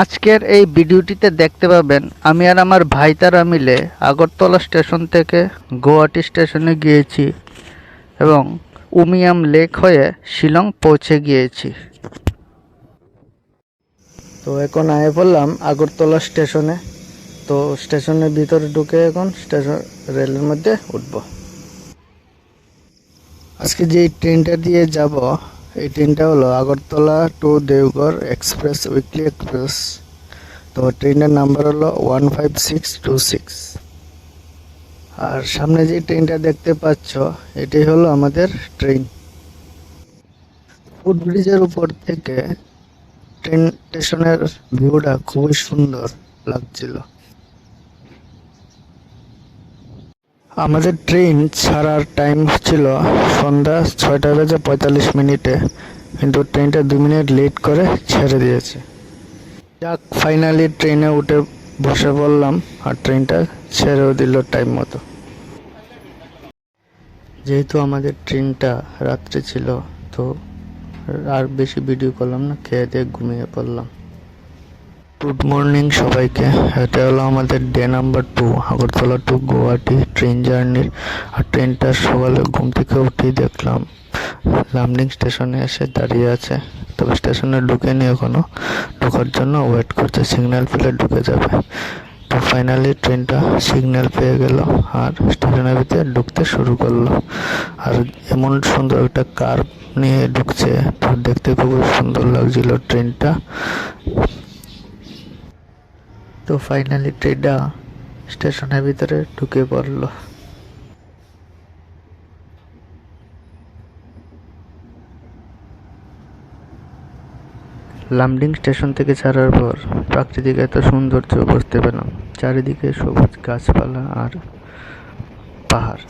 আজকের এই ভিডিওটিতে দেখতে পাবেন আমি আর আমার ভাই তারা মিলে আগরতলা স্টেশন থেকে গুয়াহাটি স্টেশনে গিয়েছি এবং উমিয়াম লেক হয়ে শিলং পৌঁছে গিয়েছি। তো এখন আয়ে পড়লাম আগরতলা স্টেশনে। তো স্টেশনের ভিতরে ঢুকে এখন স্টেশন রেলের মধ্যে উঠব। আজকে যে ট্রেনটা দিয়ে যাব এই ট্রেনটা হলো Agartala to Deoghar express weekly express. তো ট্রেনের নাম্বার হলো 15626। আর সামনে যে ট্রেনটা দেখতে পাচ্ছ এটাই হলো আমাদের ট্রেন। ফুটব্রিজের উপর থেকে ট্রেন স্টেশনের ভিউটা খুবই সুন্দর লাগছিল। আমাদের ট্রেন ছাড়ার টাইম ছিল সন্ধ্যা 6:45, কিন্তু ট্রেনটা 2 মিনিট লেট করে ছেড়ে দিয়েছে। যাক, ফাইনালি ট্রেনে উঠে বসে পড়লাম আর ট্রেনটা ছেড়েও দিল টাইম মতো। যেহেতু আমাদের ট্রেনটা রাত্রে ছিল তো আর বেশি ভিডিও করলাম না, খেয়ে দিয়ে ঘুমিয়ে পড়লাম। গুড মর্নিং সবাইকে। এটা হলো আমাদের day number 2 Agartala to Guwahati train জার্নির। আর ট্রেনটা সকালে ঘুম থেকে উঠেই দেখলাম লামডিং স্টেশনে এসে দাঁড়িয়ে আছে। তবে স্টেশনে ঢুকেনি এখনো, ঢোকার জন্য ওয়েট করছে, সিগন্যাল পেলে ঢুকে যাবে। তো ফাইনালি ট্রেনটা সিগন্যাল পেয়ে গেল আর স্টেশনের ভিতরে ঢুকতে শুরু করলো। আর এমন সুন্দর একটা কার্ভ নিয়ে ঢুকছে, তো দেখতে খুবই সুন্দর লাগছিল ট্রেনটা। তো ফাইনালি ট্রেনটা স্টেশনের ভিতরে ঢুকে পড়লো। লামডিং স্টেশন থেকে ছাড়ার পর প্রাকৃতিক এত সৌন্দর্য বুঝতে পেলাম। চারিদিকে সবুজ গাছপালা আর পাহাড়।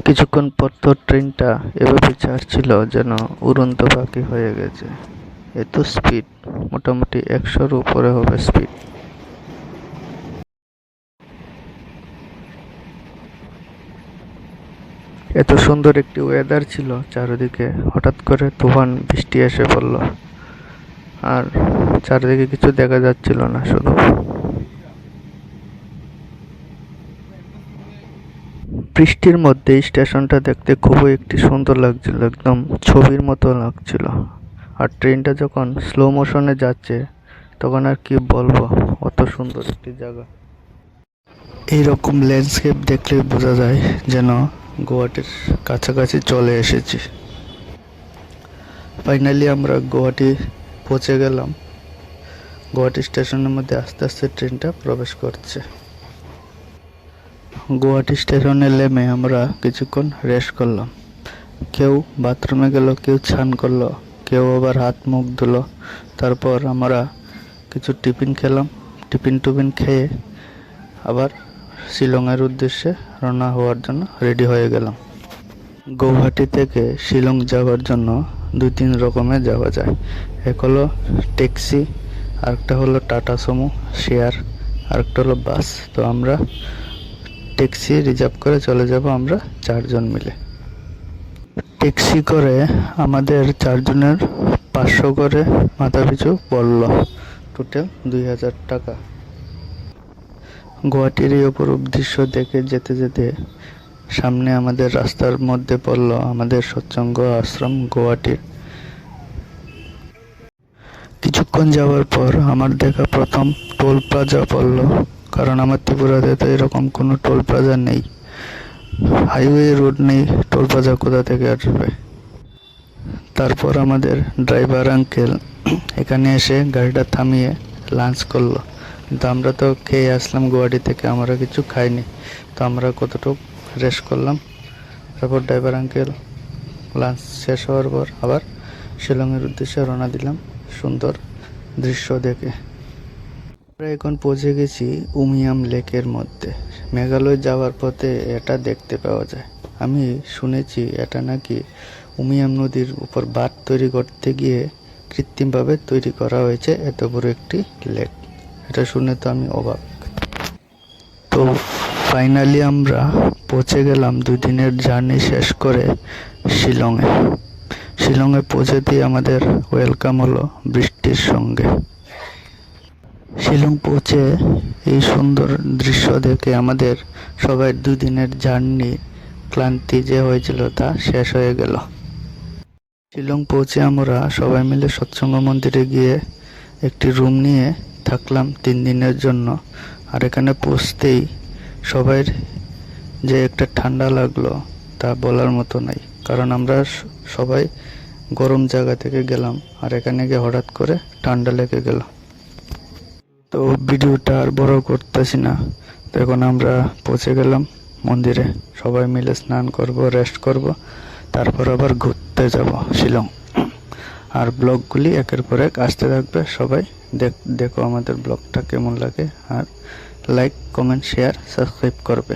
কিছুক্ষণ পর তো ট্রেনটা এভাবে ছাড়ছিল যেন উড়ন্ত পাখি হয়ে গেছে। এত স্পিড, মোটামুটি 100-র উপরে হবে স্পিড। এত সুন্দর একটি ওয়েদার ছিল চারিদিকে, হঠাৎ করে তুফান বৃষ্টি এসে পড়ল আর চারিদিকে কিছু দেখা যাচ্ছিল না, শুধু বৃষ্টির মধ্যে স্টেশনটা দেখতে খুবই একটি সুন্দর লাগছিল, একদম ছবির মতো লাগছিল। আর ট্রেনটা যখন স্লো মোশনে যাচ্ছে তখন আর কি বলবো, অত সুন্দর একটি জায়গা। এইরকম ল্যান্ডস্কেপ দেখলে বোঝা যায় যেন গুয়াহাটির কাছাকাছি চলে এসেছি। ফাইনালি আমরা গুয়াহাটি পৌঁছে গেলাম। গুয়াহাটি স্টেশনের মধ্যে আস্তে আস্তে ট্রেনটা প্রবেশ করছে। গুয়াহাটি স্টেশনে নেমে আমরা কিছুক্ষণ রেস্ট করলাম। কেউ বাথরুমে গেল, কেউ স্নান করলো, কেউ আবার হাত মুখ ধুলো। তারপর আমরা কিছু টিফিন খেলাম। টিফিন খেয়ে আবার শিলংয়ের উদ্দেশ্যে রওনা হওয়ার জন্য রেডি হয়ে গেলাম। গুয়াহাটি থেকে শিলং যাওয়ার জন্য 2-3 রকমের যাওয়া যায়। এক হলো ট্যাক্সি, আরেকটা হলো টাটা সুমো শেয়ার, আরেকটা হলো বাস। তো আমরা ট্যাক্সি রিজার্ভ করে চলে যাব আমরা 4 জন মিলে। ট্যাক্সি করে আমাদের 4 জনের 500 করে মাথাপিছু পড়ল, টোটাল 2000 টাকা। গুয়াহাটির এই অপরূপ দৃশ্য দেখে যেতে যেতে সামনে আমাদের রাস্তার মধ্যে পড়ল আমাদের সৎসঙ্গ আশ্রম গুয়াহাটির। কিছুক্ষণ যাওয়ার পর আমার দেখা প্রথম টোল প্লাজা পড়ল, কারণ আমার ত্রিপুরাতে তো এরকম কোনো টোল প্লাজা নেই, হাইওয়ে রোড নেই, টোল প্লাজা কোথা থেকে আসবে। তারপর আমাদের ড্রাইভার আঙ্কেল এখানে এসে গাড়িটা থামিয়ে লাঞ্চ করলো। কিন্তু আমরা তো খেয়ে আসলাম গুয়াহাটি থেকে, আমরা কিছু খাইনি। তো আমরা কতটুকু রেস্ট করলাম। তারপর ড্রাইভার আঙ্কেল লাঞ্চ শেষ হওয়ার পর আবার শিলংয়ের উদ্দেশ্যে রওনা দিলাম সুন্দর দৃশ্য দেখে। আমরা এখন পৌঁছে গেছি উমিয়াম লেকের মধ্যে। মেঘালয় যাওয়ার পথে এটা দেখতে পাওয়া যায়। আমি শুনেছি এটা নাকি উমিয়াম নদীর উপর বাঁধ তৈরি করতে গিয়ে কৃত্রিমভাবে তৈরি করা হয়েছে এত বড় একটি লেক। এটা শুনে তো আমি অবাক। তো ফাইনালি আমরা পৌঁছে গেলাম 2 দিনের জার্নি শেষ করে শিলংয়ে। শিলংয়ে পৌঁছে দিয়ে আমাদের ওয়েলকাম হলো বৃষ্টির সঙ্গে। শিলং পৌঁছে এই সুন্দর দৃশ্য দেখে আমাদের সবাই 2 দিনের জার্নি ক্লান্তি যে হয়েছিল তা শেষ হয়ে গেল। শিলং পৌঁছে আমরা সবাই মিলে সৎসঙ্গ মন্দিরে গিয়ে একটি রুম নিয়ে থাকলাম 3 দিনের জন্য। আর এখানে পৌঁছতেই সবাই যে একটা ঠান্ডা লাগলো তা বলার মতো নাই, কারণ আমরা সবাই গরম জায়গা থেকে গেলাম আর এখানে গিয়ে হঠাৎ করে ঠান্ডা লেগে গেল। তো ভিডিওটা আর বড় করতেছি না। তো এখন আমরা পৌঁছে গেলাম মন্দিরে, সবাই মিলে স্নান করব, রেস্ট করব, তারপর আবার ঘুরতে যাব শিলং। আর ব্লগগুলি একের পর এক আসতে থাকবে। সবাই দেখো আমাদের ব্লগটা কেমন লাগে, আর লাইক, কমেন্ট, শেয়ার, সাবস্ক্রাইব করবে।